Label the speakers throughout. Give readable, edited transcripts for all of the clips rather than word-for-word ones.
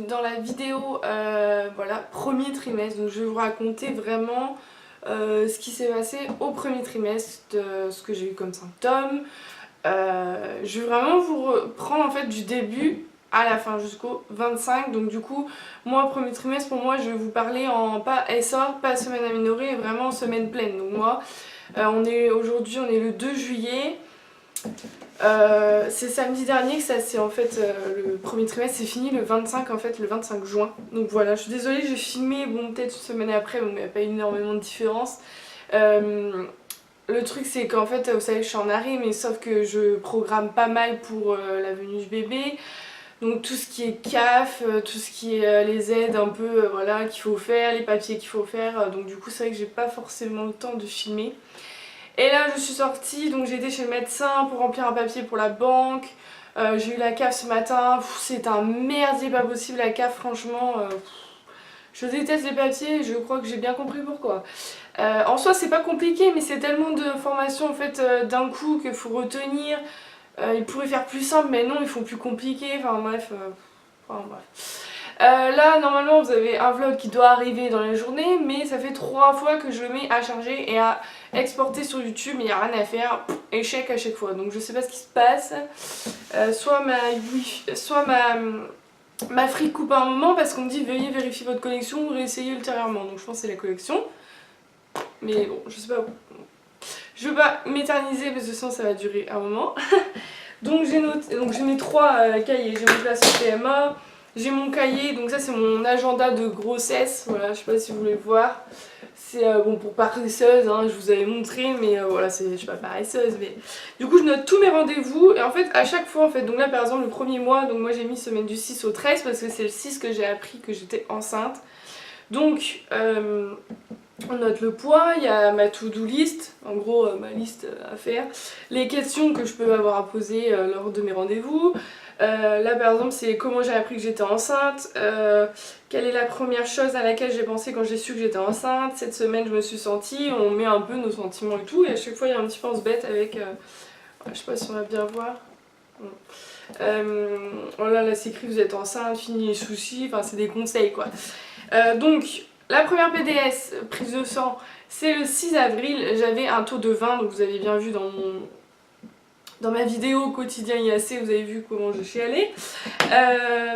Speaker 1: dans la vidéo voilà, premier trimestre. Donc je vais vous raconter vraiment ce qui s'est passé au premier trimestre, ce que j'ai eu comme symptômes. Je vais vraiment vous reprendre en fait du début à la fin jusqu'au 25. Donc du coup, moi premier trimestre, pour moi je vais vous parler en pas SR, pas semaine améliorée, vraiment en semaine pleine. Donc moi, aujourd'hui on est le 2 juillet. C'est samedi dernier que ça c'est en fait le premier trimestre c'est fini, le 25 en fait, le 25 juin. Donc voilà, je suis désolée, j'ai filmé bon peut-être une semaine après, donc il n'y a pas énormément de différence. Le truc c'est qu'en fait, vous savez, je suis en arrêt, mais sauf que je programme pas mal pour la venue du bébé. Donc tout ce qui est CAF, tout ce qui est les aides un peu voilà, qu'il faut faire, les papiers qu'il faut faire. Donc du coup c'est vrai que j'ai pas forcément le temps de filmer. Et là je suis sortie, donc j'ai été chez le médecin pour remplir un papier pour la banque. J'ai eu la CAF ce matin, c'est un merdier pas possible la CAF franchement. Je déteste les papiers, je crois que j'ai bien compris pourquoi. En soi c'est pas compliqué mais c'est tellement de formations en fait d'un coup qu'il faut retenir. Ils pourraient faire plus simple mais non ils font plus compliqué, enfin bref. Là normalement vous avez un vlog qui doit arriver dans la journée mais ça fait 3 fois que je le mets à charger et à exporter sur YouTube, il n'y a rien à faire, échec à chaque fois. Donc je sais pas ce qui se passe, soit ma free coupe à un moment parce qu'on me dit veuillez vérifier votre connexion ou réessayer ultérieurement. Donc je pense que c'est la connexion. Mais bon, je sais pas. Je veux pas m'éterniser parce que sinon ça va durer un moment. Donc j'ai noté, donc j'ai mes 3 cahiers. J'ai mon classement PMA, j'ai mon cahier, donc ça c'est mon agenda de grossesse. Voilà, je sais pas si vous voulez voir. C'est bon pour paresseuse, hein, je vous avais montré, mais voilà, je suis pas paresseuse, mais du coup je note tous mes rendez-vous et en fait à chaque fois en fait, donc là par exemple le premier mois, donc moi j'ai mis semaine du 6 au 13 parce que c'est le 6 que j'ai appris que j'étais enceinte. Donc on note le poids, il y a ma to-do list, en gros ma liste à faire, les questions que je peux avoir à poser lors de mes rendez-vous. Là par exemple c'est comment j'ai appris que j'étais enceinte, quelle est la première chose à laquelle j'ai pensé quand j'ai su que j'étais enceinte, cette semaine je me suis sentie, on met un peu nos sentiments et tout, et à chaque fois il y a un petit pense-bête avec, je sais pas si on va bien voir. Voilà, là c'est écrit vous êtes enceinte, fini les soucis, enfin c'est des conseils quoi. Donc la première PDS, prise de sang, c'est le 6 avril, j'avais un taux de 20, donc vous avez bien vu dans ma vidéo quotidien IAC, vous avez vu comment je suis allée.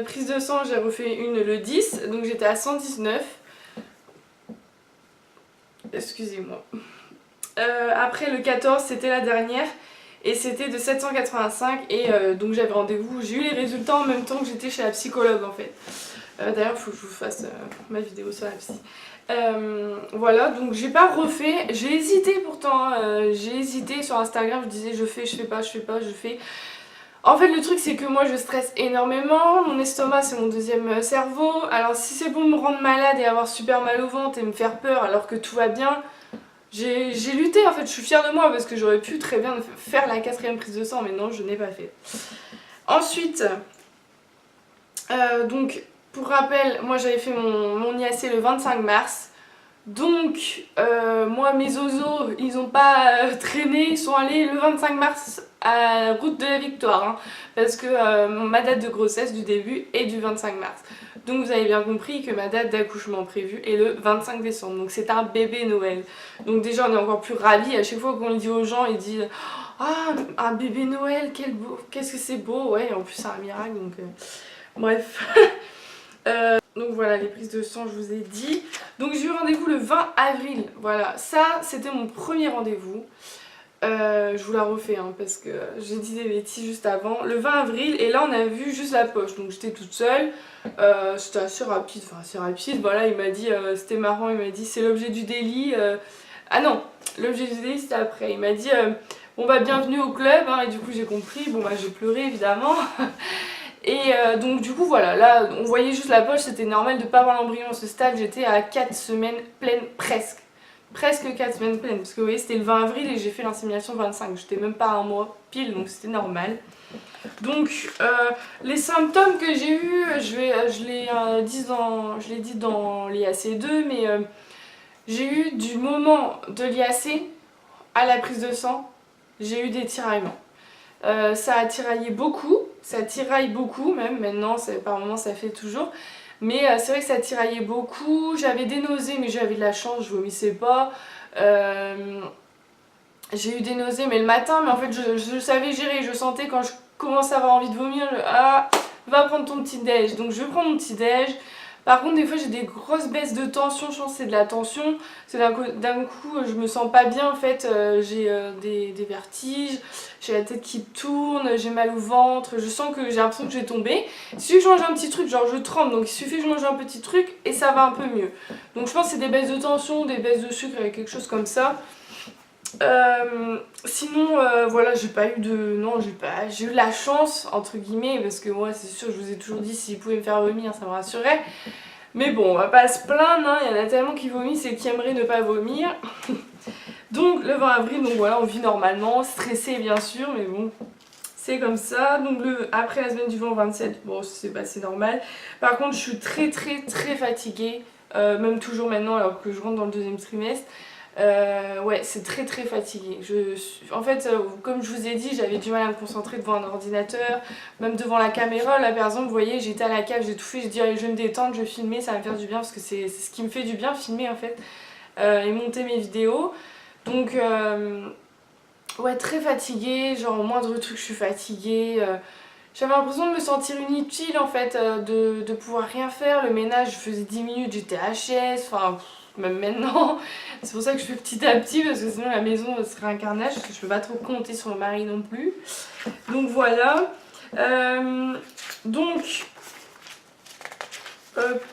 Speaker 1: Prise de sang, j'ai refait une le 10, donc j'étais à 119. Excusez-moi. Après le 14, c'était la dernière. Et c'était de 785 et donc j'avais rendez-vous, j'ai eu les résultats en même temps que j'étais chez la psychologue en fait. D'ailleurs il faut que je vous fasse ma vidéo sur la psy. Voilà, donc j'ai pas refait, j'ai hésité pourtant, j'ai hésité sur Instagram, je disais je fais, je fais pas, je fais pas, je fais. En fait le truc c'est que moi je stresse énormément, mon estomac c'est mon deuxième cerveau, alors si c'est pour me rendre malade et avoir super mal au ventre et me faire peur alors que tout va bien, j'ai lutté en fait, je suis fière de moi parce que j'aurais pu très bien faire la 4e prise de sang mais non je n'ai pas fait. Ensuite, donc pour rappel, moi j'avais fait mon IAC le 25 mars. Donc moi mes oiseaux ils ont pas traîné, ils sont allés le 25 mars à Route de la Victoire hein, parce que ma date de grossesse du début est du 25 mars. Donc vous avez bien compris que ma date d'accouchement prévue est le 25 décembre. Donc c'est un bébé Noël. Donc déjà on est encore plus ravis. À chaque fois qu'on le dit aux gens ils disent ah un bébé Noël, quel beau, qu'est-ce que c'est beau. Ouais en plus c'est un miracle donc bref. Donc voilà les prises de sang je vous ai dit. Donc j'ai eu rendez-vous le 20 avril. Voilà ça c'était mon premier rendez-vous. Je vous la refais hein, parce que j'ai dit des bêtises juste avant. Le 20 avril et là on a vu juste la poche. Donc j'étais toute seule. C'était assez rapide. Enfin assez rapide. Voilà il m'a dit, c'était marrant, il m'a dit c'est l'objet du délit. Ah non, l'objet du délit c'était après. Il m'a dit bon bah bienvenue au club hein, et du coup j'ai compris. Bon bah j'ai pleuré évidemment. Et donc du coup voilà, là on voyait juste la poche, c'était normal de ne pas avoir l'embryon à ce stade, j'étais à 4 semaines pleines presque. Presque 4 semaines pleines, parce que vous voyez c'était le 20 avril et j'ai fait l'insémination le 25, j'étais même pas à un mois pile donc c'était normal. Donc les symptômes que j'ai eu, je l'ai dit dans l'IAC2 mais j'ai eu du moment de l'IAC à la prise de sang, j'ai eu des tiraillements. Ça a tiraillé beaucoup, ça tiraille beaucoup, même maintenant, par moments ça fait toujours. Mais c'est vrai que ça tiraillait beaucoup, j'avais des nausées mais j'avais de la chance, je vomissais pas. J'ai eu des nausées mais le matin, mais en fait je savais gérer, je sentais quand je commençais à avoir envie de vomir, ah, va prendre ton petit déj. Donc je prends mon petit déj. Par contre des fois j'ai des grosses baisses de tension, je pense que c'est de la tension. C'est d'un coup je me sens pas bien en fait, j'ai des vertiges, j'ai la tête qui tourne, j'ai mal au ventre, je sens que j'ai l'impression que je vais tomber. Il suffit que je mange un petit truc, genre je tremble, donc il suffit que je mange un petit truc et ça va un peu mieux. Donc je pense que c'est des baisses de tension, des baisses de sucre, quelque chose comme ça. Sinon voilà, j'ai pas eu de... Non, j'ai eu de la chance entre guillemets, parce que moi c'est sûr, je vous ai toujours dit, s'ils pouvaient me faire vomir ça me rassurait. Mais bon, on va pas se plaindre, hein. Il y en a tellement qui vomissent et qui aimeraient ne pas vomir. Donc le 20 avril, donc voilà, on vit normalement, stressé bien sûr, mais bon, c'est comme ça. Donc après la semaine du 20 au 27, bon c'est passé normal. Par contre je suis très fatiguée, même toujours maintenant alors que je rentre dans le deuxième trimestre. Ouais, c'est très fatigué. En fait, comme je vous ai dit, j'avais du mal à me concentrer devant un ordinateur, même devant la caméra. Là, par exemple, vous voyez, j'étais à la cave, j'ai tout fait, je dis allez, je vais me détendre, je vais filmer, ça va me faire du bien parce que c'est ce qui me fait du bien, filmer en fait, et monter mes vidéos. Donc, ouais, très fatiguée, genre au moindre truc, je suis fatiguée. J'avais l'impression de me sentir inutile en fait, de pouvoir rien faire. Le ménage, je faisais 10 minutes, j'étais HS, enfin même maintenant. C'est pour ça que je fais petit à petit parce que sinon la maison serait un carnage parce que je peux pas trop compter sur mon mari non plus. Donc voilà. Donc, hop.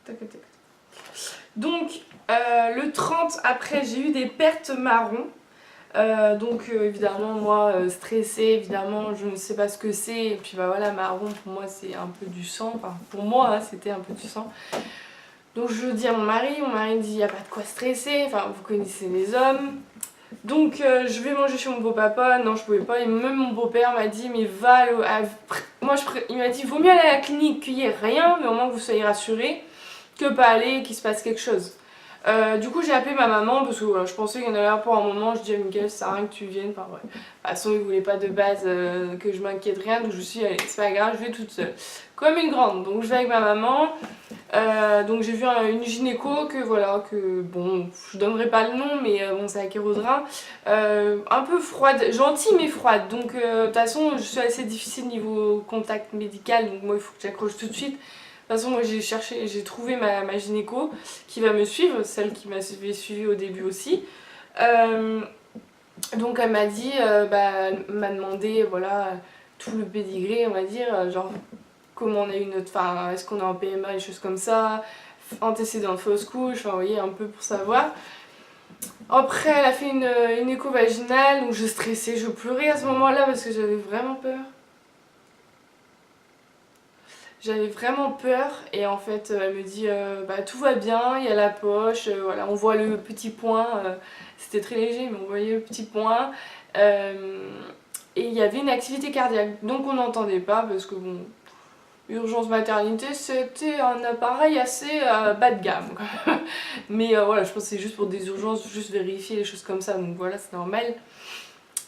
Speaker 1: Tac, tac. Donc le 30 après j'ai eu des pertes marron. Donc évidemment moi stressée, évidemment je ne sais pas ce que c'est, et puis bah voilà, marron pour moi c'est un peu du sang, enfin pour moi hein, c'était un peu du sang. Donc je dis à mon mari me dit il n'y a pas de quoi stresser, enfin vous connaissez les hommes. Donc je vais manger chez mon beau-papa, non je pouvais pas, et même mon beau-père m'a dit mais va, il m'a dit vaut mieux aller à la clinique qu'il n'y ait rien, mais au moins que vous soyez rassurés, que pas aller et qu'il se passe quelque chose. Du coup j'ai appelé ma maman parce que voilà, je pensais qu'il y en avait là pour un moment, je dis à Mickaël ça sert à rien que tu viennes, enfin ouais. De toute façon il voulait pas de base que je m'inquiète rien, donc je me suis dit allez c'est pas grave, je vais toute seule. Comme une grande, donc je vais avec ma maman, donc j'ai vu une gynéco que voilà, que bon je donnerai pas le nom mais bon c'est à Kérodrin, un peu froide, gentille mais froide, donc de toute façon je suis assez difficile niveau contact médical, donc moi il faut que j'accroche tout de suite. De toute façon, moi j'ai trouvé ma gynéco qui va me suivre, celle qui m'avait suivi au début aussi. Donc elle m'a dit, elle m'a demandé voilà, tout le pédigré, on va dire, genre comment on a eu notre, enfin est-ce qu'on est en PMA, des choses comme ça, antécédent de fausse couche, enfin vous voyez, un peu pour savoir. Après elle a fait une écho vaginale, donc je stressais, je pleurais à ce moment-là parce que j'avais vraiment peur. J'avais vraiment peur et en fait elle me dit tout va bien, il y a la poche, voilà, on voit le petit point, c'était très léger mais on voyait le petit point, et il y avait une activité cardiaque donc on n'entendait pas parce que bon, urgence maternité c'était un appareil assez bas de gamme mais voilà, je pense que c'est juste pour des urgences, juste vérifier les choses comme ça, donc voilà c'est normal.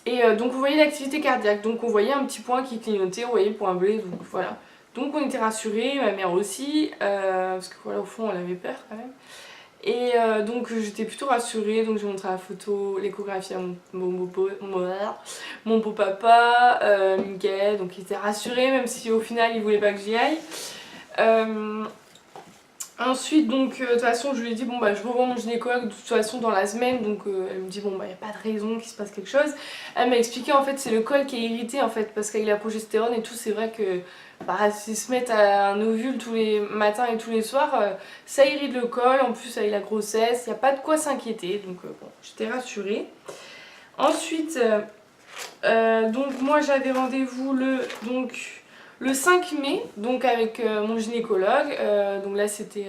Speaker 1: Et donc vous voyez l'activité cardiaque, donc on voyait un petit point qui clignotait, on voyait le point bleu, donc voilà. Donc on était rassurés, ma mère aussi, parce que voilà au fond elle avait peur quand même. Et donc j'étais plutôt rassurée, donc j'ai montré la photo, l'échographie à mon beau-papa, Mickaël, donc il était rassuré même si au final il voulait pas que j'y aille. Ensuite donc de toute façon je lui ai dit bon je revois mon gynécologue de toute façon dans la semaine, donc elle me dit bon y a pas de raison qu'il se passe quelque chose. Elle m'a expliqué en fait c'est le col qui est irrité en fait parce qu'avec la progestérone et tout c'est vrai que s'ils se mettent à un ovule tous les matins et tous les soirs ça irrite le col, en plus avec la grossesse, il n'y a pas de quoi s'inquiéter, donc bon j'étais rassurée. Ensuite donc moi j'avais rendez-vous le 5 mai, donc avec mon gynécologue, donc là c'était...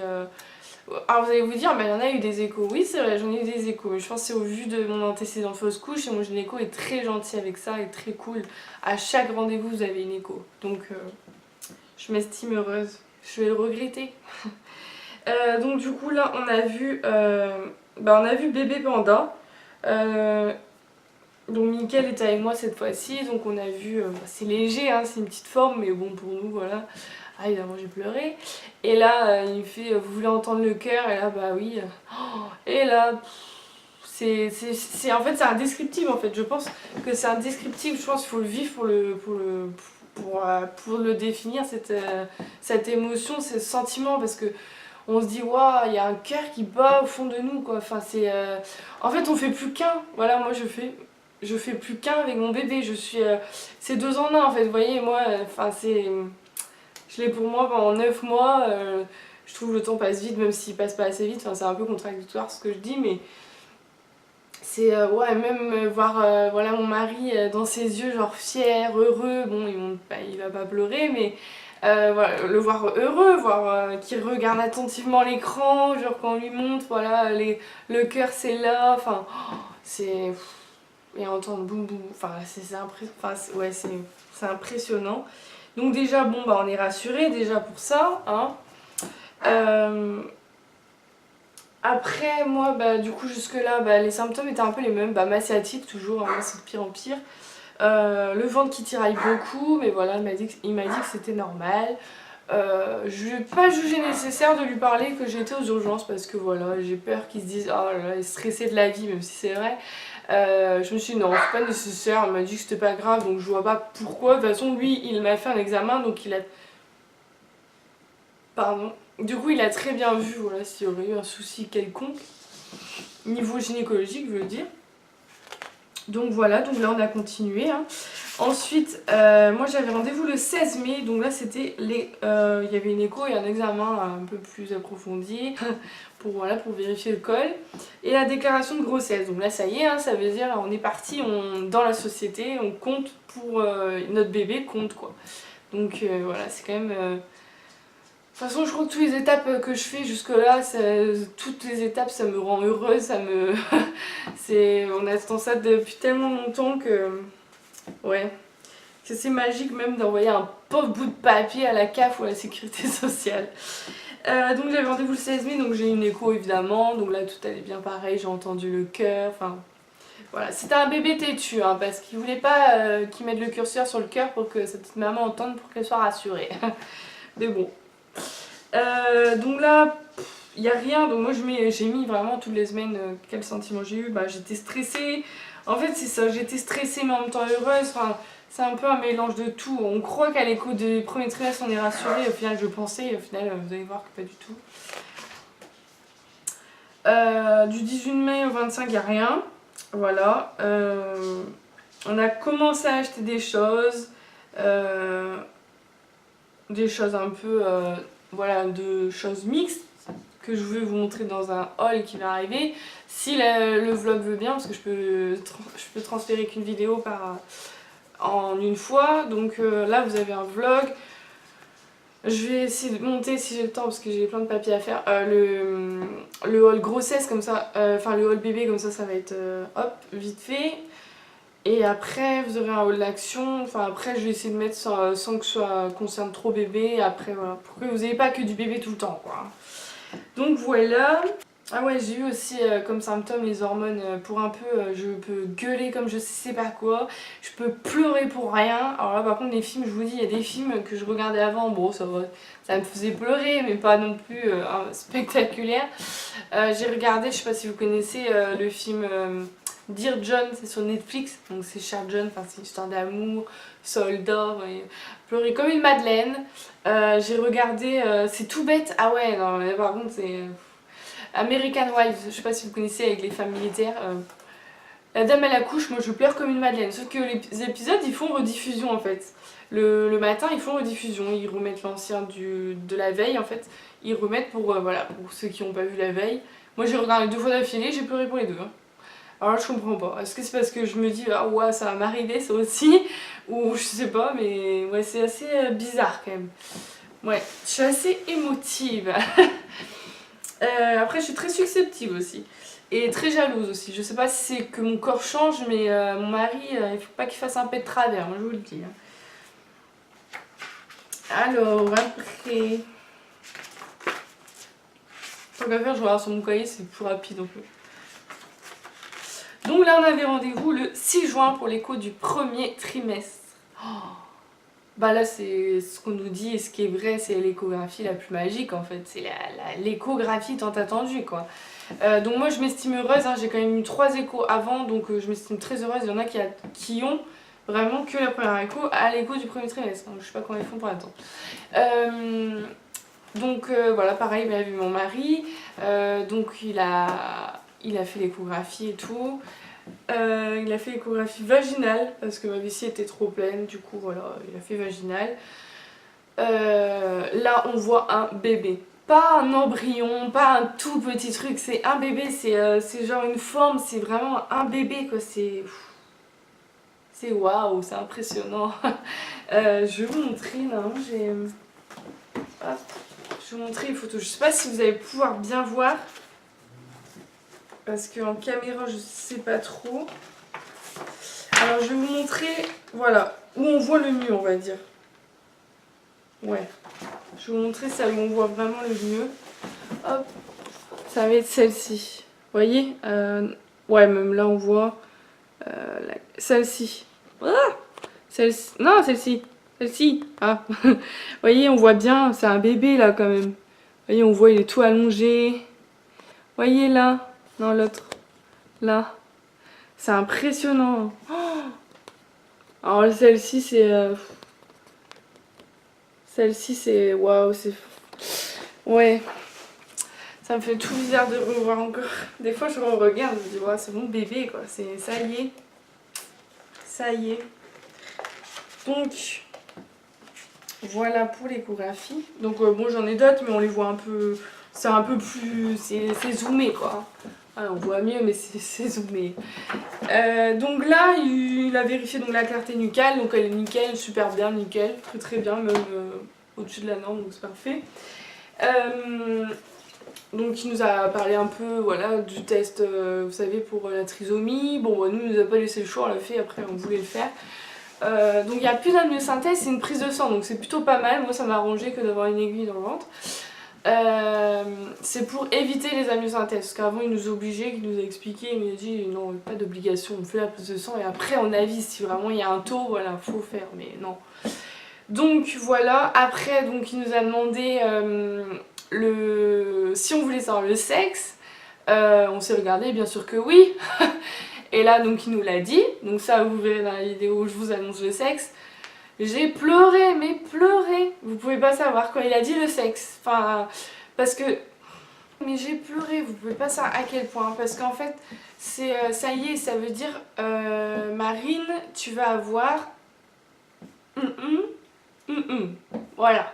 Speaker 1: Alors vous allez vous dire, il y en a eu des échos, oui c'est vrai j'en ai eu des échos, mais je pense que c'est au vu de mon antécédent de fausse couche et mon gynéco est très gentil avec ça et très cool. À chaque rendez-vous vous avez une écho, donc je m'estime heureuse, je vais le regretter. Donc du coup là on a vu bébé panda. Donc Mickaël était avec moi cette fois-ci, donc on a vu, c'est léger, hein, c'est une petite forme, mais bon pour nous voilà. Ah évidemment j'ai pleuré. Et là il me fait, vous voulez entendre le cœur? Et là bah oui. Et là, en fait c'est indescriptible en fait. Je pense que c'est indescriptible, je pense qu'il faut le vivre pour le définir, cette émotion, ce sentiment, parce que on se dit waouh, il y a un cœur qui bat au fond de nous quoi. Enfin c'est en fait on fait plus qu'un. Voilà, moi je fais plus qu'un avec mon bébé. Je suis c'est 2 en 1 en fait. Vous voyez moi enfin je l'ai pour moi pendant 9 mois. Je trouve le temps passe vite même s'il passe pas assez vite. Enfin c'est un peu contradictoire ce que je dis mais c'est ouais, même voir voilà mon mari dans ses yeux genre fier, heureux. Bon il va pas pleurer mais voilà, le voir heureux, voir qu'il regarde attentivement l'écran, genre quand on lui montre, voilà, le cœur c'est là, enfin, c'est... Et entendre boum boum, enfin, ouais, c'est impressionnant. Donc déjà, bon, bah on est rassuré déjà pour ça, hein. Après, moi, bah du coup, jusque-là, bah, les symptômes étaient un peu les mêmes, bah ma sciatique toujours, hein, c'est de pire en pire. Le ventre qui tiraille beaucoup, mais voilà, il m'a dit que c'était normal. Je n'ai pas jugé nécessaire de lui parler que j'étais aux urgences parce que voilà, j'ai peur qu'il se dise oh là là, elle est stressée de la vie, même si c'est vrai. Je me suis dit non, c'est pas nécessaire, elle m'a dit que c'était pas grave donc je vois pas pourquoi. De toute façon, lui il m'a fait un examen donc il a. Pardon. Du coup, il a très bien vu voilà, s'il y aurait eu un souci quelconque, niveau gynécologique, je veux dire. Donc voilà, donc là on a continué. Hein. Ensuite, moi j'avais rendez-vous le 16 mai, donc là c'était il y avait une écho et un examen un peu plus approfondi pour, voilà, pour vérifier le col. Et la déclaration de grossesse, donc là ça y est, hein, ça veut dire on est parti dans la société, on compte pour notre bébé, compte quoi. Donc voilà, c'est quand même... De toute façon, je crois que toutes les étapes que je fais jusque-là, toutes les étapes, ça me rend heureuse, ça me... on attend ça depuis tellement longtemps que... Ouais. C'est magique même d'envoyer un pauvre bout de papier à la CAF ou à la sécurité sociale. Donc j'avais rendez-vous le 16 mai, donc j'ai eu une écho évidemment, donc là tout allait bien pareil, j'ai entendu le cœur, enfin... Voilà, c'était un bébé têtu, hein, parce qu'il voulait pas qu'il mette le curseur sur le cœur pour que sa petite maman entende, pour qu'elle soit rassurée. Mais bon... donc là, il n'y a rien, donc moi j'ai mis vraiment toutes les semaines quel sentiment j'ai eu. Bah j'étais stressée, en fait c'est ça, j'étais stressée mais en même temps heureuse, enfin, c'est un peu un mélange de tout. On croit qu'à l'écho du premier trimestre on est rassuré, au final je pensais, au final vous allez voir que pas du tout. Du 18 mai au 25 il n'y a rien, voilà. On a commencé à acheter des choses un peu... voilà, de choses mixtes que je vais vous montrer dans un haul qui va arriver si le vlog veut bien parce que je peux transférer qu'une vidéo en une fois. Donc là vous avez un vlog, je vais essayer de monter si j'ai le temps parce que j'ai plein de papiers à faire, le haul grossesse comme ça, enfin le haul bébé comme ça va être hop vite fait. Et après vous aurez un haul d'action, enfin après je vais essayer de mettre sans que ça concerne trop bébé, et après voilà, pour que vous n'ayez pas que du bébé tout le temps quoi. Donc voilà. Ah ouais, j'ai eu aussi comme symptôme les hormones, pour un peu, je peux gueuler comme je sais pas quoi, je peux pleurer pour rien. Alors là par contre les films, je vous dis, il y a des films que je regardais avant, bon ça me faisait pleurer mais pas non plus spectaculaire. J'ai regardé, je sais pas si vous connaissez le film... Dear John, c'est sur Netflix, donc c'est Cher John, enfin c'est une histoire d'amour, soldat, et pleurer comme une madeleine. J'ai regardé, c'est tout bête, ah ouais, non mais par contre c'est American Wives, je sais pas si vous connaissez avec les femmes militaires. La dame elle accouche, moi je pleure comme une madeleine, sauf que les épisodes ils font rediffusion en fait. Le matin ils font rediffusion, ils remettent l'ancien de la veille en fait, ils remettent pour, voilà, pour ceux qui n'ont pas vu la veille. Moi j'ai regardé 2 fois d'affilée, j'ai pleuré pour les 2. Hein. Alors là, je comprends pas. Est-ce que c'est parce que je me dis ah ouais ça va m'arriver ça aussi, ou je sais pas, mais ouais c'est assez bizarre quand même. Ouais, je suis assez émotive. Après je suis très susceptible aussi et très jalouse aussi. Je sais pas si c'est que mon corps change, mais mon mari il faut pas qu'il fasse un peu de travers, moi je vous le dis. Alors après, tant qu'à faire je regarde sur mon cahier, c'est plus rapide un peu. Donc là on avait rendez-vous le 6 juin pour l'écho du premier trimestre. Oh, bah là c'est ce qu'on nous dit et ce qui est vrai, c'est l'échographie la plus magique en fait. C'est l'échographie tant attendue quoi. Donc moi je m'estime heureuse, hein. J'ai quand même eu 3 échos avant, donc je m'estime très heureuse. Il y en a qui ont vraiment que la première écho à l'écho du premier trimestre. Donc je sais pas comment ils font pour attendre. Donc voilà, pareil, il a vu mon mari, donc il a fait l'échographie et tout. Il a fait l'échographie vaginale parce que ma vessie était trop pleine, du coup voilà, il a fait vaginale. Là on voit un bébé, pas un embryon, pas un tout petit truc, c'est un bébé, c'est genre une forme, c'est vraiment un bébé quoi, c'est waouh, c'est impressionnant. Je vais vous montrer, non, j'ai... Hop. Je vais vous montrer les photos. Je sais pas si vous allez pouvoir bien voir. Parce qu'en caméra, je sais pas trop. Alors, je vais vous montrer, voilà, où on voit le mieux, on va dire. Ouais. Je vais vous montrer celle où on voit vraiment le mieux. Hop. Ça va être celle-ci. Vous voyez ouais, même là, on voit celle-ci. Ah, celle-ci. Non, celle-ci. Celle-ci. Ah. Vous voyez, on voit bien, c'est un bébé là quand même. Vous voyez, on voit, il est tout allongé. Vous voyez là. Non, l'autre. Là. C'est impressionnant. Oh, alors celle-ci, c'est... Celle-ci, c'est... Waouh, c'est... Ouais. Ça me fait tout bizarre de revoir encore. Des fois, je regarde, je me dis, ouais, c'est mon bébé, quoi. Ça y est. Ça y est. Donc... Voilà pour l'échographie. Donc bon, j'en ai d'autres, mais on les voit un peu... C'est un peu plus... C'est zoomé, quoi. Ah, on voit mieux, mais c'est zoomé. Donc là, il a vérifié donc, la clarté nucale. Donc elle est nickel, super bien, nickel. Très très bien, même au-dessus de la norme, donc c'est parfait. Donc il nous a parlé un peu voilà, du test, vous savez, pour la trisomie. Bon, bah, nous, il nous a pas laissé le choix, on l'a fait, après on voulait le faire. Donc il n'y a plus d'amniosynthèse, c'est une prise de sang, donc c'est plutôt pas mal. Moi ça m'a arrangé que d'avoir une aiguille dans le ventre. C'est pour éviter les amniosynthèses, parce qu'avant il nous obligeait, il nous a expliqué, il nous a dit non, pas d'obligation, on fait la prise de sang et après on avise si vraiment il y a un taux, voilà, faut faire, mais non. Donc voilà, après donc il nous a demandé si on voulait savoir le sexe. On s'est regardé, bien sûr que oui. Et là donc il nous l'a dit, donc ça vous verrez dans la vidéo où je vous annonce le sexe. J'ai pleuré, mais pleuré. Vous pouvez pas savoir quand il a dit le sexe. Enfin, parce que... Mais j'ai pleuré, vous pouvez pas savoir à quel point. Parce qu'en fait, c'est ça y est, ça veut dire Marine, tu vas avoir... Voilà.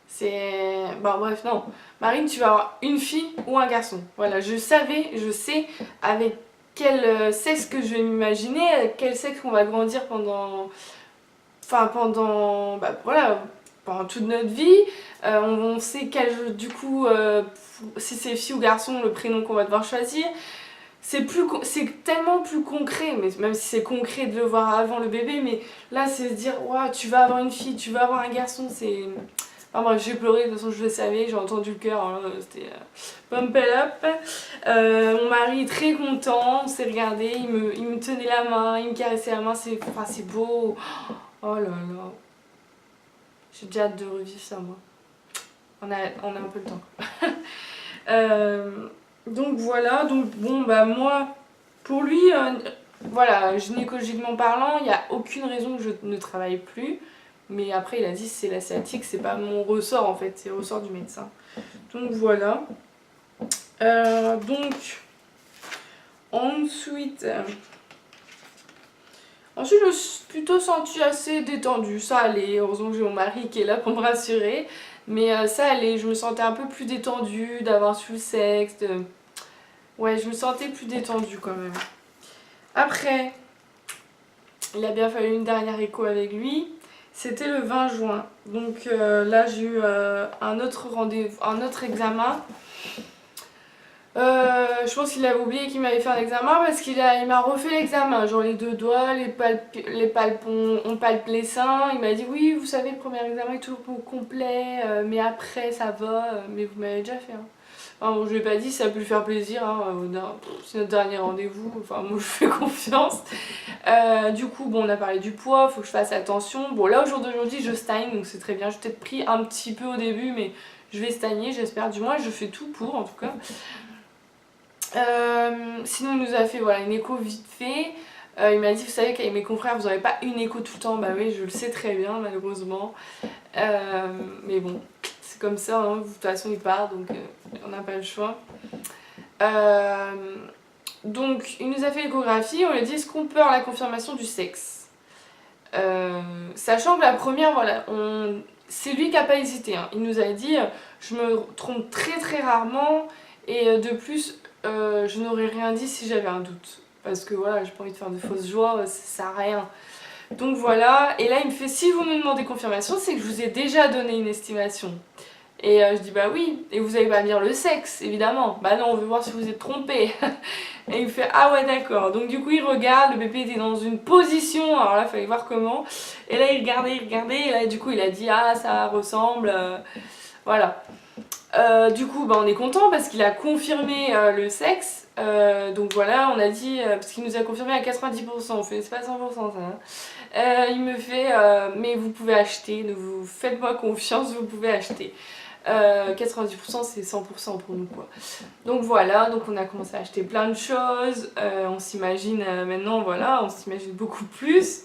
Speaker 1: C'est... Bon bref, non. Marine, tu vas avoir une fille ou un garçon. Voilà, je sais avec quel sexe que je vais m'imaginer, quel sexe qu'on va grandir pendant... Enfin, pendant toute notre vie. On sait du coup, si c'est fille ou garçon, le prénom qu'on va devoir choisir. C'est tellement plus concret, mais même si c'est concret de le voir avant le bébé, mais là c'est se dire, wow, tu vas avoir une fille, tu vas avoir un garçon, c'est... Enfin bref, j'ai pleuré, de toute façon je le savais, j'ai entendu le cœur, hein, c'était pump it up. Mon mari est très content, on s'est regardé, il me tenait la main, il me caressait la main, c'est beau. Oh là là. J'ai déjà hâte de revivre ça, moi. On a un peu le temps. Donc voilà, donc bon bah moi, pour lui, voilà, gynécologiquement parlant, il n'y a aucune raison que je ne travaille plus. Mais après il a dit c'est la sciatique, c'est pas mon ressort en fait, c'est le ressort du médecin. Donc voilà. Donc ensuite... Ensuite, je me suis plutôt sentie assez détendue, ça allait, heureusement que j'ai mon mari qui est là pour me rassurer, mais ça allait, je me sentais un peu plus détendue d'avoir su le sexe, ouais, je me sentais plus détendue quand même. Après, il a bien fallu une dernière écho avec lui, c'était le 20 juin, donc là j'ai eu un autre rendez-vous, un autre examen. Je pense qu'il avait oublié qu'il m'avait fait un examen parce qu'il m'a refait l'examen, genre les deux doigts, on palpe les seins. Il m'a dit oui, vous savez, le premier examen est toujours complet, mais après ça va, mais vous m'avez déjà fait. Hein. Enfin bon, je lui ai pas dit, ça peut lui faire plaisir, hein, c'est notre dernier rendez-vous, enfin moi je fais confiance. Du coup, bon, on a parlé du poids, faut que je fasse attention. Bon, là au jour d'aujourd'hui, je stagne, donc c'est très bien. J'ai peut-être pris un petit peu au début, mais je vais stagner, j'espère. Du moins, je fais tout pour, en tout cas. Sinon, il nous a fait voilà, une écho vite fait. Il m'a dit, vous savez qu'avec mes confrères, vous n'aurez pas une écho tout le temps. Bah oui, je le sais très bien, malheureusement. Mais bon, c'est comme ça, hein. De toute façon, il part, donc on n'a pas le choix. Donc, il nous a fait l'échographie. On lui a dit, est-ce qu'on peut avoir la confirmation du sexe? Sachant que la première, voilà, c'est lui qui n'a pas hésité, hein. Il nous a dit, je me trompe très très rarement. Et de plus, je n'aurais rien dit si j'avais un doute. Parce que voilà, j'ai pas envie de faire de fausses joies, ça sert à rien. Donc voilà, et là il me fait, si vous me demandez confirmation, c'est que je vous ai déjà donné une estimation. Et je dis bah oui, et vous allez pas me dire le sexe, évidemment. Bah non, on veut voir si vous êtes trompé. Et il me fait ah ouais d'accord. Donc du coup il regarde, le bébé était dans une position, alors là il fallait voir comment. Et là il regardait, et là du coup il a dit ah ça ressemble, voilà. Du coup bah, on est content parce qu'il a confirmé le sexe. Donc voilà, on a dit, parce qu'il nous a confirmé à 90%, on fait c'est pas 100% ça. Hein. Il me fait, mais vous pouvez acheter, ne vous faites-moi confiance, vous pouvez acheter. 90% c'est 100% pour nous quoi. Donc voilà, donc on a commencé à acheter plein de choses, on s'imagine maintenant, voilà, on s'imagine beaucoup plus.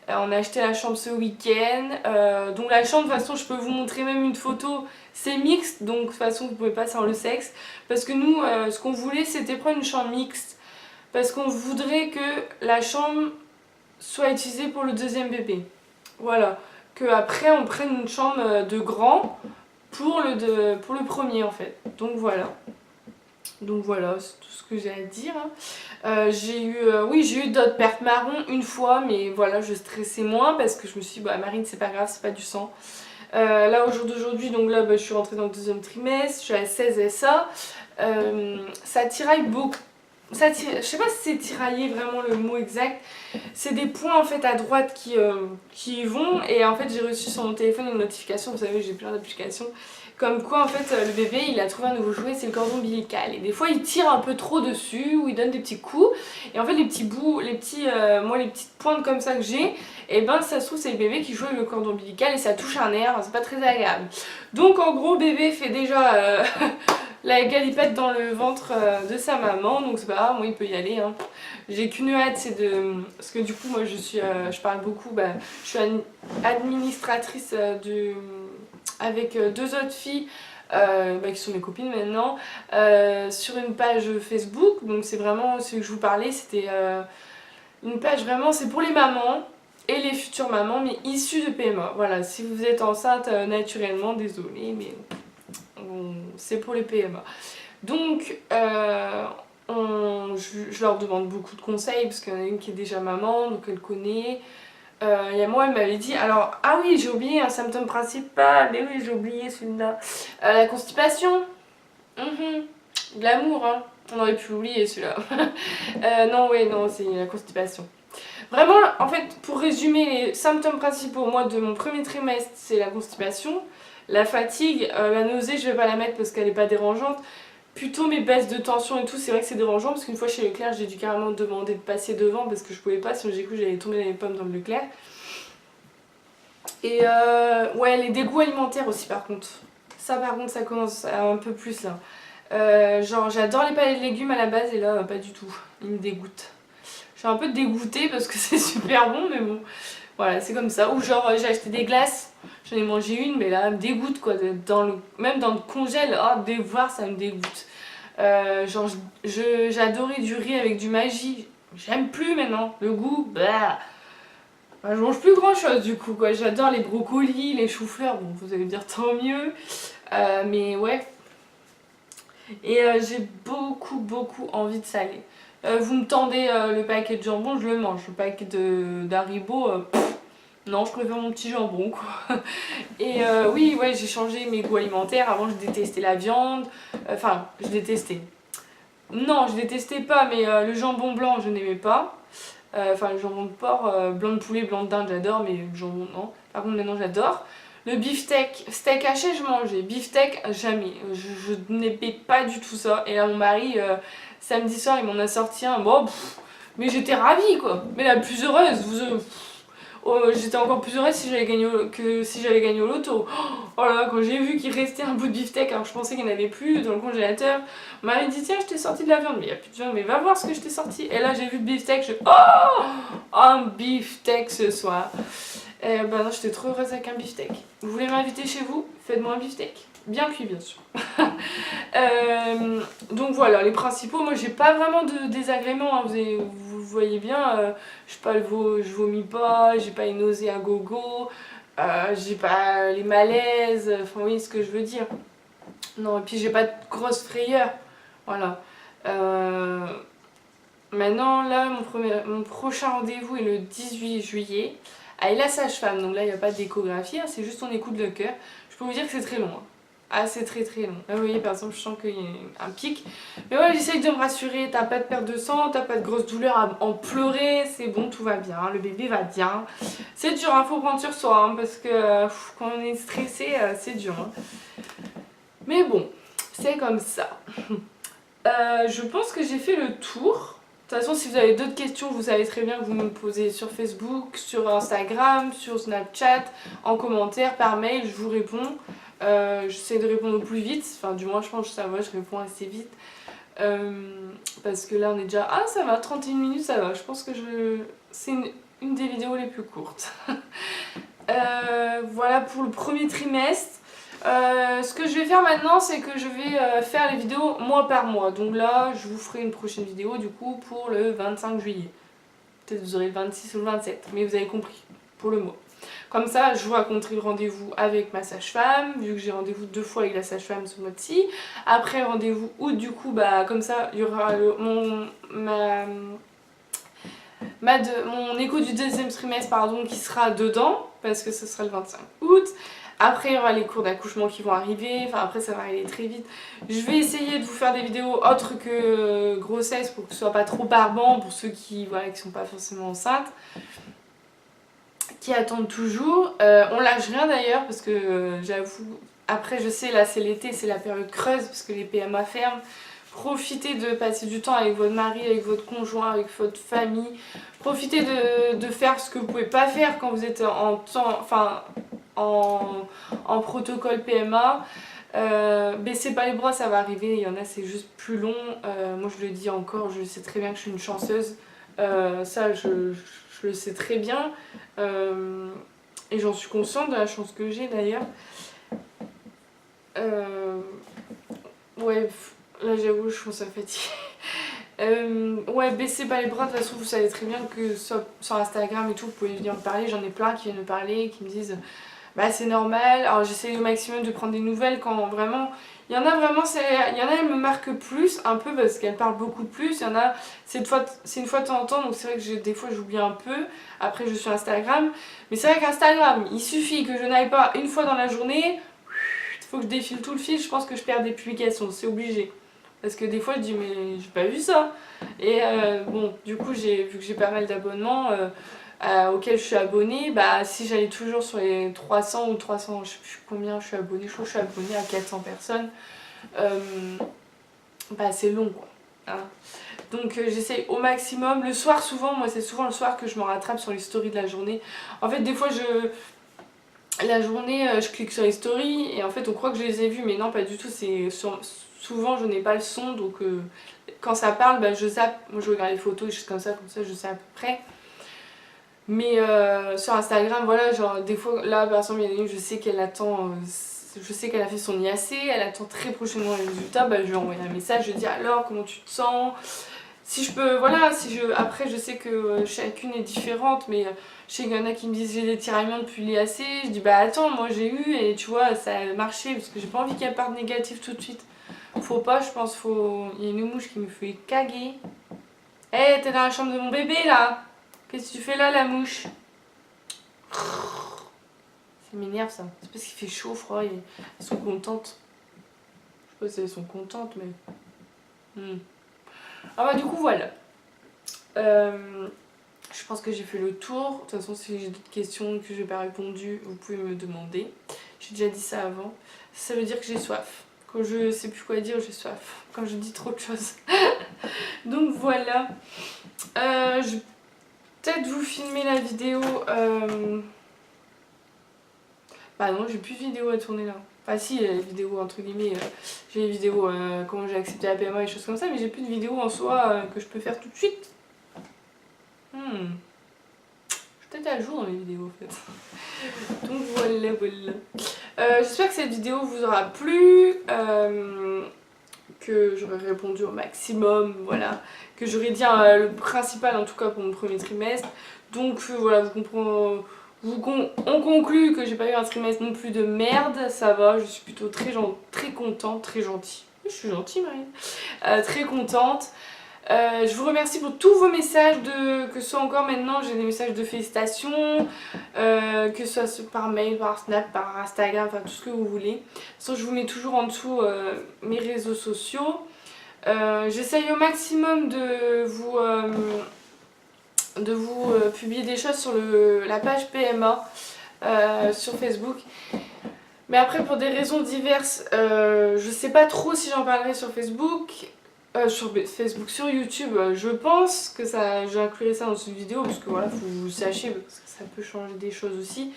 Speaker 1: On a acheté la chambre ce week-end, donc la chambre de toute façon je peux vous montrer même une photo, c'est mixte donc de toute façon vous pouvez pas savoir le sexe. Parce que nous ce qu'on voulait c'était prendre une chambre mixte, parce qu'on voudrait que la chambre soit utilisée pour le deuxième bébé. Voilà, que après on prenne une chambre de grand pour le premier en fait. Donc voilà. Donc voilà, c'est tout ce que j'ai à dire. Oui, j'ai eu d'autres pertes marron une fois, mais voilà, je stressais moins parce que je me suis dit, bah Marine, c'est pas grave, c'est pas du sang. Là, au jour d'aujourd'hui, donc là, bah, je suis rentrée dans le deuxième trimestre, je suis à 16 SA. Ça tiraille beaucoup. Je sais pas si c'est tirailler vraiment le mot exact. C'est des points en fait à droite qui y vont. Et en fait, j'ai reçu sur mon téléphone une notification. Vous savez, j'ai plein d'applications. Comme quoi en fait le bébé il a trouvé un nouveau jouet, c'est le cordon ombilical. Et des fois il tire un peu trop dessus ou il donne des petits coups. Et en fait les petits bouts, moi les petites pointes comme ça que j'ai, et ben ça se trouve c'est le bébé qui joue avec le cordon ombilical et ça touche un nerf, c'est pas très agréable. Donc en gros bébé fait déjà la galipette dans le ventre de sa maman, donc c'est pas grave, moi il peut y aller. Hein. J'ai qu'une hâte, c'est de... Parce que du coup moi je parle beaucoup, je suis administratrice avec deux autres filles qui sont mes copines maintenant, sur une page Facebook. Donc c'est vraiment ce que je vous parlais, c'était une page vraiment, c'est pour les mamans et les futures mamans, mais issues de PMA. Voilà, si vous êtes enceinte naturellement, désolée, mais c'est pour les PMA. Donc je leur demande beaucoup de conseils parce qu'il y en a une qui est déjà maman, donc elle connaît. Il y a moi, elle m'avait dit, alors, ah oui, j'ai oublié un symptôme principal, mais oui, j'ai oublié celui-là. La constipation. De l'amour, hein. On aurait pu l'oublier celui-là. Non, ouais, non, c'est la constipation. Vraiment, en fait, pour résumer les symptômes principaux, moi, de mon premier trimestre, c'est la constipation, la fatigue, la nausée, je vais pas la mettre parce qu'elle est pas dérangeante. Plutôt mes baisses de tension et tout, c'est vrai que c'est dérangeant parce qu'une fois chez Leclerc, j'ai dû carrément demander de passer devant parce que je pouvais pas, sinon j'ai cru que j'allais tomber dans les pommes dans le Leclerc. Et ouais, les dégoûts alimentaires aussi par contre. Ça par contre, ça commence un peu plus là. Genre j'adore les palettes de légumes à la base et là pas du tout, ils me dégoûtent. Je suis un peu dégoûtée parce que c'est super bon mais bon, voilà c'est comme ça. Ou genre j'ai acheté des glaces, j'en ai mangé une mais là elle me dégoûte quoi, même dans le congèle, de voir ça me dégoûte. Genre j'adorais du riz avec du Maggi, j'aime plus maintenant, le goût, bah. Je mange plus grand chose du coup quoi, j'adore les brocolis, les choux-fleurs, bon vous allez me dire tant mieux, mais ouais. Et j'ai beaucoup envie de salé. Vous me tendez le paquet de jambon, je le mange, le paquet d'Haribo, non je préfère mon petit jambon quoi. Et oui ouais j'ai changé mes goûts alimentaires, avant je détestais la viande, enfin je détestais. Non je détestais pas mais le jambon blanc je n'aimais pas. Enfin le jambon de porc, blanc de poulet, blanc de dinde j'adore mais le jambon non. Par contre maintenant j'adore. Le beefsteak, steak haché je mangeais, beefsteak jamais, je n'aimais pas du tout ça. Et là mon mari, samedi soir il m'en a sorti un, bon, mais j'étais ravie quoi, mais la plus heureuse, oh, j'étais encore plus heureuse si j'avais gagné que si j'avais gagné au loto. Oh là là, quand j'ai vu qu'il restait un bout de beefsteak, alors je pensais qu'il n'y en avait plus dans le congélateur, on m'avait dit tiens je t'ai sorti de la viande, mais il n'y a plus de viande, mais va voir ce que je t'ai sorti. Et là j'ai vu le beefsteak, oh un beefsteak ce soir. Bah non, j'étais trop heureuse avec un beefsteak. Vous voulez m'inviter chez vous? Faites-moi un beefsteak. Bien cuit, bien sûr. Donc voilà, les principaux. Moi, j'ai pas vraiment de désagréments. Hein. Vous voyez bien, je vomis pas, j'ai pas une nausée à gogo, j'ai pas les malaises. Enfin, vous voyez ce que je veux dire. Non, et puis j'ai pas de grosses frayeurs. Voilà. Maintenant, là, mon prochain rendez-vous est le 18 juillet. Avec la sage-femme, donc là il n'y a pas d'échographie, hein, c'est juste on écoute le cœur. Je peux vous dire que c'est très long. Hein. Ah, c'est très très long. Là, vous voyez, par exemple, je sens qu'il y a un pic. Mais ouais, j'essaye de me rassurer. T'as pas de perte de sang, t'as pas de grosse douleur à en pleurer, c'est bon, tout va bien, le bébé va bien. C'est dur, hein, faut prendre sur soi, hein, parce que quand on est stressé, c'est dur. Hein. Mais bon, c'est comme ça. Je pense que j'ai fait le tour. De toute façon, si vous avez d'autres questions, vous savez très bien que vous me posez sur Facebook, sur Instagram, sur Snapchat, en commentaire, par mail, je vous réponds. J'essaie de répondre au plus vite, enfin du moins je pense que ça va, je réponds assez vite. Parce que là on est déjà... Ah ça va, 31 minutes ça va, je pense que c'est une des vidéos les plus courtes. Voilà pour le premier trimestre. Ce que je vais faire maintenant, c'est que je vais faire les vidéos mois par mois. Donc là, je vous ferai une prochaine vidéo du coup pour le 25 juillet. Peut-être vous aurez le 26 ou le 27, mais vous avez compris, pour le mois. Comme ça, je vous raconterai le rendez-vous avec ma sage-femme, vu que j'ai rendez-vous 2 fois avec la sage-femme ce mois-ci. Après rendez-vous août, du coup, bah comme ça, il y aura mon écho du deuxième trimestre pardon, qui sera dedans, parce que ce sera le 25 août. Après il y aura les cours d'accouchement qui vont arriver, enfin après ça va aller très vite. Je vais essayer de vous faire des vidéos autres que grossesse pour que ce soit pas trop barbant pour ceux qui voilà, qui sont pas forcément enceintes, qui attendent toujours. On lâche rien d'ailleurs parce que j'avoue, après je sais là c'est l'été, c'est la période creuse parce que les PMA ferment. Profitez de passer du temps avec votre mari, avec votre conjoint, avec votre famille. Profitez de faire ce que vous pouvez pas faire quand vous êtes en protocole PMA. Baissez pas les bras, ça va arriver. Il y en a, c'est juste plus long. Moi, je le dis encore, je sais très bien que je suis une chanceuse. Ça, je le sais très bien. Et j'en suis consciente de la chance que j'ai d'ailleurs. Ouais. Là j'avoue je trouve ça fatigué. Ouais, baissez pas les bras, de toute façon vous savez très bien que sur Instagram et tout vous pouvez venir me parler, j'en ai plein qui viennent me parler, qui me disent bah c'est normal, alors j'essaie au maximum de prendre des nouvelles quand vraiment, il y en a vraiment, elles me marquent plus un peu parce qu'elles parlent beaucoup plus, il y en a, c'est une fois de temps en temps donc c'est vrai que des fois j'oublie un peu, après je suis Instagram, mais c'est vrai qu'Instagram, il suffit que je n'aille pas une fois dans la journée, il faut que je défile tout le fil, je pense que je perds des publications, c'est obligé. Parce que des fois je dis mais j'ai pas vu ça. Et bon du coup vu que j'ai pas mal d'abonnements auxquels je suis abonnée, bah si j'allais toujours sur les 300 ou 300, je sais plus combien je suis abonnée, je crois que je suis abonnée à 400 personnes, bah c'est long quoi. Hein. Donc j'essaye au maximum. Le soir souvent, moi c'est souvent le soir que je me rattrape sur les stories de la journée. En fait des fois la journée je clique sur les stories et en fait on croit que je les ai vues mais non pas du tout, souvent je n'ai pas le son donc quand ça parle bah, je zappe, moi je regarde les photos et choses comme ça je sais à peu près. Mais sur Instagram voilà genre des fois là par exemple il y en a une je sais qu'elle attend, je sais qu'elle a fait son IAC, elle attend très prochainement les résultats, bah, je lui envoie un message, je dis alors comment tu te sens, si je peux, voilà, après je sais que chacune est différente, mais je sais qu'il y en a qui me disent j'ai des tiraillements depuis l'IAC, je dis bah attends, moi j'ai eu et tu vois ça a marché parce que j'ai pas envie qu'elle parte négative tout de suite. Faut pas, je pense, il y a une mouche qui me fait caguer. Eh, hey, t'es dans la chambre de mon bébé là. Qu'est-ce que tu fais là la mouche? Ça m'énerve ça, c'est parce qu'il fait chaud, froid, elles sont contentes. Je sais pas si elles sont contentes mais... Ah bah du coup voilà. Je pense que j'ai fait le tour. De toute façon, si j'ai d'autres questions que je n'ai pas répondu, vous pouvez me demander. J'ai déjà dit ça avant. Ça veut dire que j'ai soif. Quand je sais plus quoi dire, j'ai soif. Quand je dis trop de choses. Donc voilà. Je vais peut-être vous filmer la vidéo. Bah non, j'ai plus de vidéo à tourner là. Enfin si, les vidéos entre guillemets, j'ai les vidéos comment j'ai accepté la PMA et choses comme ça, mais j'ai plus de vidéos en soi que je peux faire tout de suite. Je suis peut-être à jour dans les vidéos en fait. Donc voilà, voilà. J'espère que cette vidéo vous aura plu, que j'aurai répondu au maximum, voilà. Que j'aurai dit le principal en tout cas pour mon premier trimestre. Donc voilà, vous comprenez... On conclut que j'ai pas eu un trimestre non plus de merde, ça va, je suis plutôt très contente, très gentille. Je suis gentille Marie. Très contente. Je vous remercie pour tous vos messages, que ce soit encore maintenant, j'ai des messages de félicitations, que ce soit par mail, par Snap, par Instagram, enfin tout ce que vous voulez. De toute façon, je vous mets toujours en dessous mes réseaux sociaux. J'essaye au maximum de vous publier des choses sur la page PMA sur Facebook. Mais après, pour des raisons diverses, je sais pas trop si j'en parlerai sur Facebook. Sur YouTube, je pense que j'inclurai ça dans une vidéo parce que voilà, faut que vous sachiez, parce que ça peut changer des choses aussi.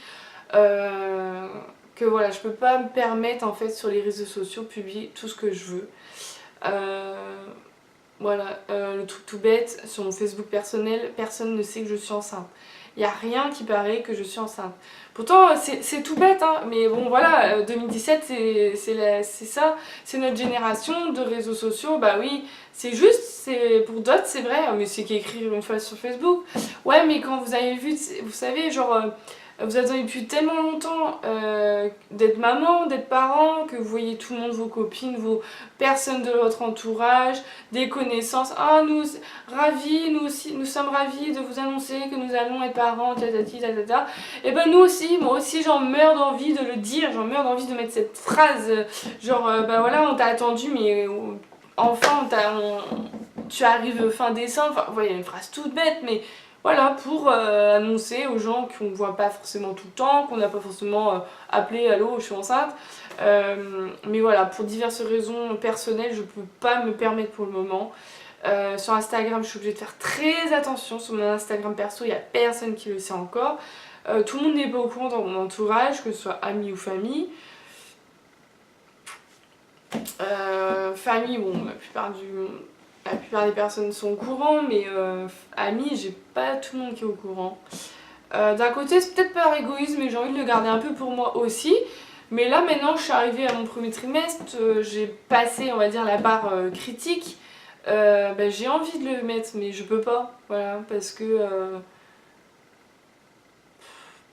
Speaker 1: Que voilà, je peux pas me permettre en fait sur les réseaux sociaux de publier tout ce que je veux. Voilà, le truc tout bête, sur mon Facebook personnel, personne ne sait que je suis enceinte. Il n'y a rien qui paraît que je suis enceinte. Pourtant, c'est tout bête, hein, mais bon voilà, 2017, c'est ça, c'est notre génération de réseaux sociaux, bah oui, c'est juste, pour d'autres c'est vrai, mais c'est qu'écrire une fois sur Facebook. Ouais, mais quand vous avez vu, vous savez, genre... vous attendez depuis tellement longtemps d'être maman, d'être parent, que vous voyez tout le monde, vos copines, vos personnes de votre entourage, des connaissances. Ah, ravis, nous aussi, nous sommes ravis de vous annoncer que nous allons être parents, tatati, tatata. Et ben nous aussi, moi aussi j'en meurs d'envie de le dire, j'en meurs d'envie de mettre cette phrase, genre, bah voilà, on t'a attendu, mais enfin, tu arrives fin décembre, enfin, vous voyez, une phrase toute bête, mais... Voilà, pour annoncer aux gens qu'on ne voit pas forcément tout le temps, qu'on n'a pas forcément appelé allô, je suis enceinte. Mais voilà, pour diverses raisons personnelles, je ne peux pas me permettre pour le moment. Sur Instagram, je suis obligée de faire très attention. Sur mon Instagram perso, il n'y a personne qui le sait encore. Tout le monde n'est pas au courant dans mon entourage, que ce soit amis ou famille. Famille, bon, la plupart des personnes sont au courant, mais amis, j'ai pas tout le monde qui est au courant. D'un côté, c'est peut-être par égoïsme, mais j'ai envie de le garder un peu pour moi aussi. Mais là, maintenant, je suis arrivée à mon premier trimestre, j'ai passé, on va dire, la barre critique. Bah, j'ai envie de le mettre, mais je peux pas, voilà, parce que...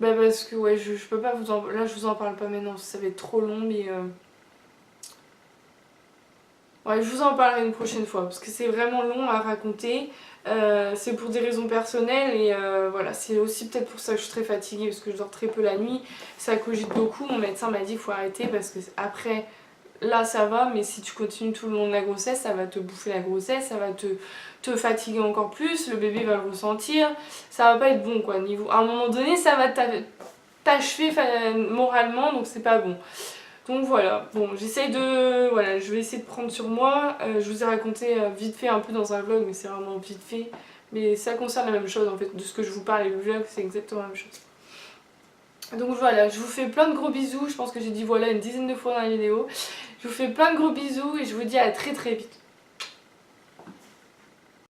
Speaker 1: parce que, ouais, je peux pas vous en... Là, je vous en parle pas maintenant, ça va être trop long, mais... Ouais, je vous en parlerai une prochaine fois parce que c'est vraiment long à raconter. C'est pour des raisons personnelles et voilà, c'est aussi peut-être pour ça que je suis très fatiguée parce que je dors très peu la nuit. Ça cogite beaucoup. Mon médecin m'a dit qu'il faut arrêter parce que après, là ça va, mais si tu continues tout le long de la grossesse, ça va te bouffer la grossesse, ça va te fatiguer encore plus, le bébé va le ressentir. Ça va pas être bon quoi. À un moment donné, ça va t'achever moralement, donc c'est pas bon. Donc voilà, bon j'essaye de... Voilà, je vais essayer de prendre sur moi. Je vous ai raconté vite fait un peu dans un vlog, mais c'est vraiment vite fait. Mais ça concerne la même chose en fait, de ce que je vous parle et le vlog c'est exactement la même chose. Donc voilà, je vous fais plein de gros bisous, je pense que j'ai dit voilà une dizaine de fois dans la vidéo. Je vous fais plein de gros bisous et je vous dis à très très vite.